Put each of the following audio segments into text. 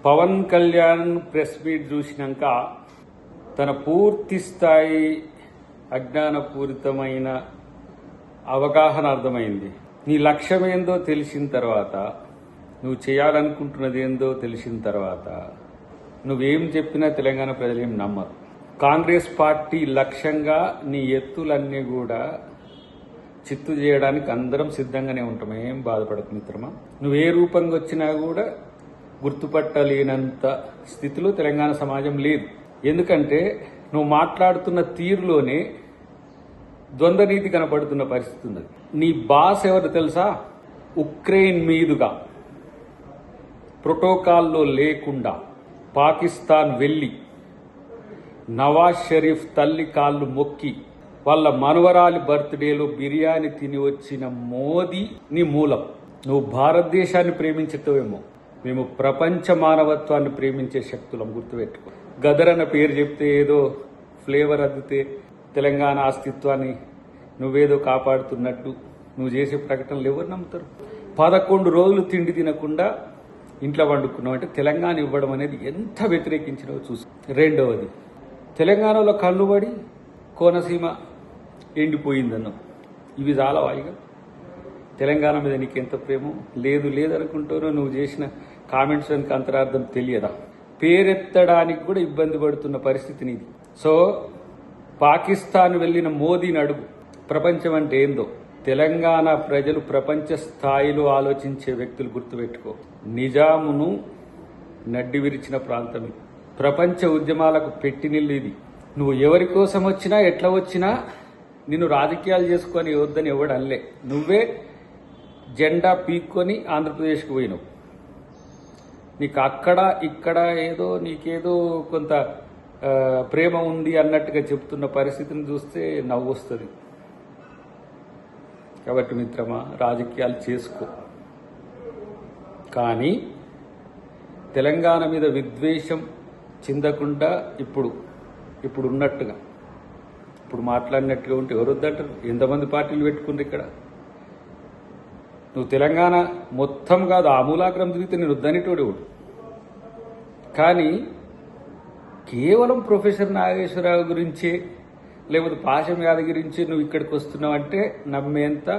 Pawan Kalyan press meet చూసినాక తన పూర్తి స్థాయి అజ్ఞానపూరితమైన అవగాహన అర్థమైంది. నీ లక్ష్యమేందో తెలిసిన తర్వాత, నువ్వు చేయాలనుకుంటున్నది ఏందో తెలిసిన తర్వాత నువ్వేం చెప్పినా తెలంగాణ ప్రజలేం నమ్మరు. కాంగ్రెస్ పార్టీ లక్ష్యంగా నీ ఎత్తులన్నీ కూడా చిత్తు చేయడానికి అందరం సిద్ధంగానే ఉంటాం. ఏం బాధపడకు మిత్రమా. నువ్వు ఏ రూపంగా వచ్చినా కూడా గుర్తుపట్టలేనంత స్థితిలో తెలంగాణ సమాజం లేదు. ఎందుకంటే నువ్వు మాట్లాడుతున్న తీరులోనే ద్వంద్వనీతి కనపడుతున్న పరిస్థితి ఉన్నది. నీ బాస్ ఎవరు తెలుసా? ఉక్రెయిన్ మీదుగా ప్రోటోకాల్లో లేకుండా పాకిస్తాన్ వెళ్లి నవాజ్ షరీఫ్ తల్లి కాళ్ళు మొక్కి వాళ్ళ మనవరాలి బర్త్డేలో బిర్యానీ తిని వచ్చిన మోదీ నీ మూలం. నువ్వు భారతదేశాన్ని ప్రేమించటమేమో, మేము ప్రపంచ మానవత్వాన్ని ప్రేమించే శక్తులం. గుర్తుపెట్టుకో. గదర్ అన్న పేరు చెప్తే ఏదో ఫ్లేవర్ అద్దితే తెలంగాణ అస్తిత్వాన్ని నువ్వేదో కాపాడుతున్నట్టు నువ్వు చేసే ప్రకటనలు ఎవరు నమ్ముతారు? 11 రోజులు తిండి తినకుండా ఇంట్లో వండుకున్నావు అంటే తెలంగాణ ఇవ్వడం అనేది ఎంత వ్యతిరేకించినవో చూసి. రెండవది, తెలంగాణలో కళ్ళుబడి కోనసీమ ఎండిపోయిందన్నావు. ఇవి చాలా వాయిగా తెలంగాణ మీద నీకెంత ప్రేమో లేదనుకుంటానో. నువ్వు చేసిన కామెంట్స్ వెనుక అంతరార్థం తెలియదా? పేరెత్తడానికి కూడా ఇబ్బంది పడుతున్న పరిస్థితి నీది. సో పాకిస్తాన్ వెళ్లిన మోదీని అడుగు, ప్రపంచం అంటే ఏందో. తెలంగాణ ప్రజలు ప్రపంచ స్థాయిలో ఆలోచించే వ్యక్తులు. గుర్తుపెట్టుకో. నిజామును నడ్డి విరిచిన ప్రాంతం ఇది. ప్రపంచ ఉద్యమాలకు పెట్టినిల్లు ఇది. నువ్వు ఎవరి కోసం వచ్చినా ఎట్లా వచ్చినా నిన్ను రాజకీయాలు చేసుకొని వద్దని ఎవడు అనలే. నువ్వే జెండా పీక్కొని ఆంధ్రప్రదేశ్కి పోయినావు. నీకు అక్కడ ఇక్కడ ఏదో నీకేదో కొంత ప్రేమ ఉంది అన్నట్టుగా చెప్తున్న పరిస్థితిని చూస్తే నవ్వు వస్తుంది. కాబట్టి మిత్రమా, రాజకీయాలు చేసుకో, కానీ తెలంగాణ మీద విద్వేషం చిందకుండా ఇప్పుడు ఉన్నట్టుగా ఇప్పుడు మాట్లాడినట్టుగా ఉంటే ఎవరు వద్దంటారు? ఎంతమంది పార్టీలు పెట్టుకుంటారు ఇక్కడ? నువ్వు తెలంగాణ మొత్తం కాదు, ఆమూలాగ్రం తిరిగితే నేను వద్దనేటోడు. కానీ కేవలం ప్రొఫెసర్ నాగేశ్వరరావు గురించే లేకపోతే పాశం యాదగిరి గురించి నువ్వు ఇక్కడికి వస్తున్నావు అంటే నమ్మేంత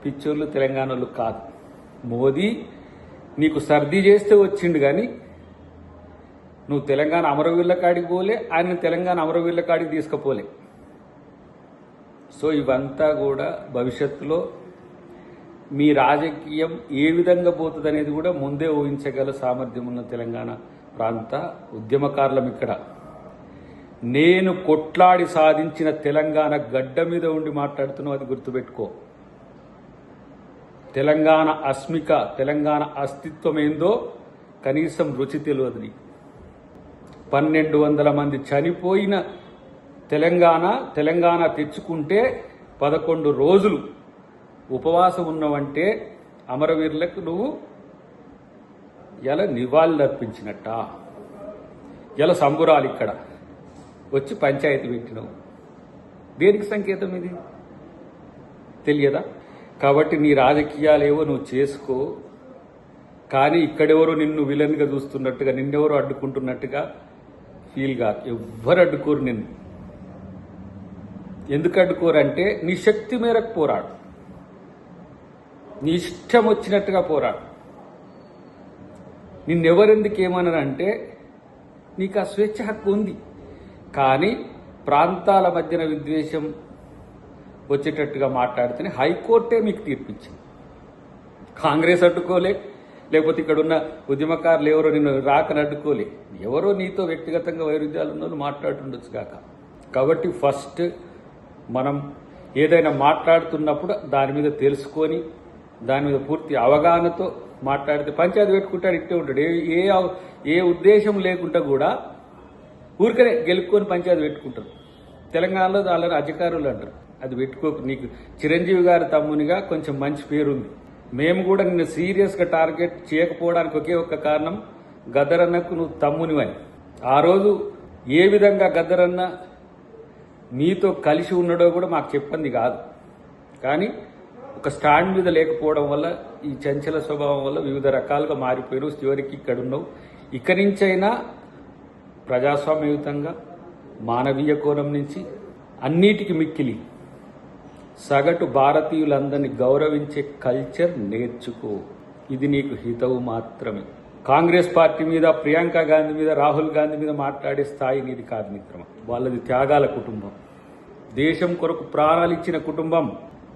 పిచ్చోళ్ళు తెలంగాణలో కాదు. మోదీ నీకు సర్ది చేస్తే వచ్చిండు, కానీ నువ్వు తెలంగాణ అమరవీరుల కాడికి పోలే, ఆయన తెలంగాణ అమరవీరుల కాడికి తీసుకుపోలే. సో ఇవంతా కూడా భవిష్యత్తులో మీ రాజకీయం ఏ విధంగా పోతుంది అనేది కూడా ముందే ఊహించగల సామర్థ్యం ఉన్న తెలంగాణ ప్రాంత ఉద్యమకారులం ఇక్కడ. నేను కొట్లాడి సాధించిన తెలంగాణ గడ్డ మీద ఉండి మాట్లాడుతున్నావు, అది గుర్తుపెట్టుకో. తెలంగాణ అస్మిక, తెలంగాణ అస్తిత్వం ఏందో కనీసం రుచి తెలియదు నీకు. 1200 మంది చనిపోయిన తెలంగాణ తెచ్చుకుంటే 11 రోజులు ఉపవాసం ఉన్నావంటే అమరవీరులకు నువ్వు ఎలా నివాళులు అర్పించినట్ట? ఎలా సంబురాలు ఇక్కడ వచ్చి పంచాయతీ పెట్టినావు? దేనికి సంకేతం ఇది తెలియదా? కాబట్టి నీ రాజకీయాలేవో నువ్వు చేసుకో, కానీ ఇక్కడెవరో నిన్ను విలన్గా చూస్తున్నట్టుగా, నిన్నెవరో అడ్డుకుంటున్నట్టుగా ఫీల్గా ఎవ్వరు అడ్డుకోరు నిన్ను. ఎందుకు అడ్డుకోరంటే నీ శక్తి మేరకు పోరాడు, నీ ఇష్టం వచ్చినట్టుగా పోరాడు. నిన్నెవరెందుకు ఏమన్నారంటే నీకు ఆ స్వేచ్ఛ హక్కు ఉంది, కానీ ప్రాంతాల మధ్యన విద్వేషం వచ్చేటట్టుగా మాట్లాడితేనే హైకోర్టే మీకు తీర్పిచ్చింది. కాంగ్రెస్ అడ్డుకోలే, లేకపోతే ఇక్కడున్న ఉద్యమకారులు ఎవరో నిన్ను రాకని అడ్డుకోలే. ఎవరో నీతో వ్యక్తిగతంగా వైరుధ్యాలు ఉన్న వాళ్ళు మాట్లాడుతుండొచ్చు కాక. కాబట్టి ఫస్ట్ మనం ఏదైనా మాట్లాడుతున్నప్పుడు దాని మీద తెలుసుకొని దాని మీద పూర్తి అవగాహనతో మాట్లాడితే పంచాయతీ పెట్టుకుంటాడు, ఇట్టే ఉంటాడు. ఏ ఉద్దేశం లేకుండా కూడా ఊరికనే గెలుపుకొని పంచాయతీ పెట్టుకుంటారు. తెలంగాణలో వాళ్ళని అధికారులు అంటారు. అది పెట్టుకోకు. నీకు చిరంజీవి గారి తమ్మునిగా కొంచెం మంచి పేరుంది. మేము కూడా నిన్ను సీరియస్గా టార్గెట్ చేయకపోవడానికి ఒకే ఒక్క కారణం, గద్దరన్నకు నువ్వు తమ్మునివని. ఆ రోజు ఏ విధంగా గద్దరన్న నీతో కలిసి ఉన్నాడో కూడా మాకు చెప్పింది కాదు. కానీ ఒక స్టాండ్ మీద లేకపోవడం వల్ల, ఈ చంచల స్వభావం వల్ల వివిధ రకాలుగా మారిపోయారు. చివరికి ఇక్కడ ఉన్నావు. ఇక నుంచైనా ప్రజాస్వామ్యయుతంగా మానవీయ కోణం నుంచి అన్నిటికీ మిక్కిలి సగటు భారతీయులందరినీ గౌరవించే కల్చర్ నేర్చుకో. ఇది నీకు హితవు మాత్రమే. కాంగ్రెస్ పార్టీ మీద, ప్రియాంక గాంధీ మీద, రాహుల్ గాంధీ మీద మాట్లాడే స్థాయి నీది కాదు మిత్రమా. వాళ్ళది త్యాగాల కుటుంబం, దేశం కొరకు ప్రాణాలు ఇచ్చిన కుటుంబం.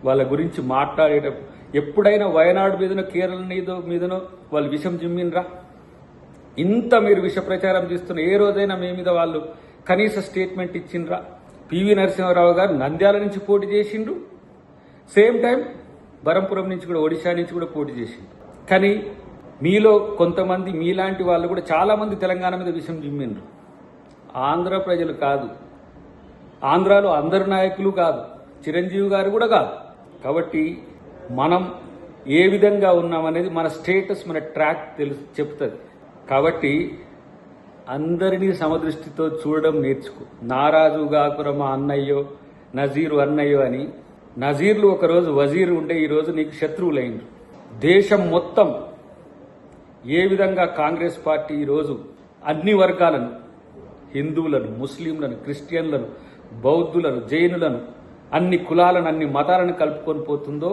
వాళ్ళ గురించి మాట్లాడేటప్పుడు ఎప్పుడైనా వయనాడు మీదనో, కేరళ మీదనో వాళ్ళు విషం జిమ్మిన్రా? ఇంత మీరు విష ప్రచారం చేస్తున్న ఏ రోజైనా మీ మీద వాళ్ళు కనీస స్టేట్మెంట్ ఇచ్చిండ్రా? పివి నరసింహారావు గారు నంద్యాల నుంచి పోటీ చేసిండ్రు, సేమ్ టైం బరంపురం నుంచి కూడా, ఒడిశా నుంచి కూడా పోటీ చేసిండ్రు. కానీ మీలో కొంతమంది, మీలాంటి వాళ్ళు కూడా చాలామంది తెలంగాణ మీద విషం జిమ్మిండ్రు. ఆంధ్ర ప్రజలు కాదు, ఆంధ్రాలో అందరు నాయకులు కాదు, చిరంజీవి గారు కూడా కాదు. కాబట్టి మనం ఏ విధంగా ఉన్నామనేది మన స్టేటస్, మన ట్రాక్ చెప్తుంది. కాబట్టి అందరినీ సమదృష్టితో చూడడం నేర్చుకో. నారాజు గాకుర మా అన్నయ్యో, నజీరు అన్నయ్యో అని. నజీర్లు ఒకరోజు వజీరు ఉంటే ఈరోజు నీకు శత్రువులైండ్రు. దేశం మొత్తం ఏ విధంగా కాంగ్రెస్ పార్టీ ఈరోజు అన్ని వర్గాలను, హిందువులను, ముస్లింలను, క్రిస్టియన్లను, బౌద్ధులను, జైనులను, అన్ని కులాలను, అన్ని మతాలను కలుపుకొని పోతుందో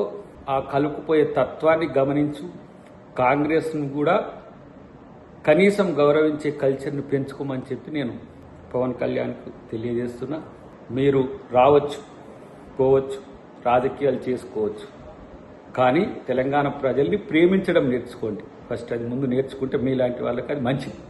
ఆ కలుపుపోయే తత్వాన్ని గమనించు. కాంగ్రెస్ను కూడా కనీసం గౌరవించే కల్చర్ని పెంచుకోమని చెప్పి నేను పవన్ కళ్యాణ్కు తెలియజేస్తున్నా. మీరు రావచ్చు, పోవచ్చు, రాజకీయాలు చేసుకోవచ్చు, కానీ తెలంగాణ ప్రజల్ని ప్రేమించడం నేర్చుకోండి. ఫస్ట్ అది ముందు నేర్చుకుంటే మీలాంటి వాళ్ళకి అది మంచిది.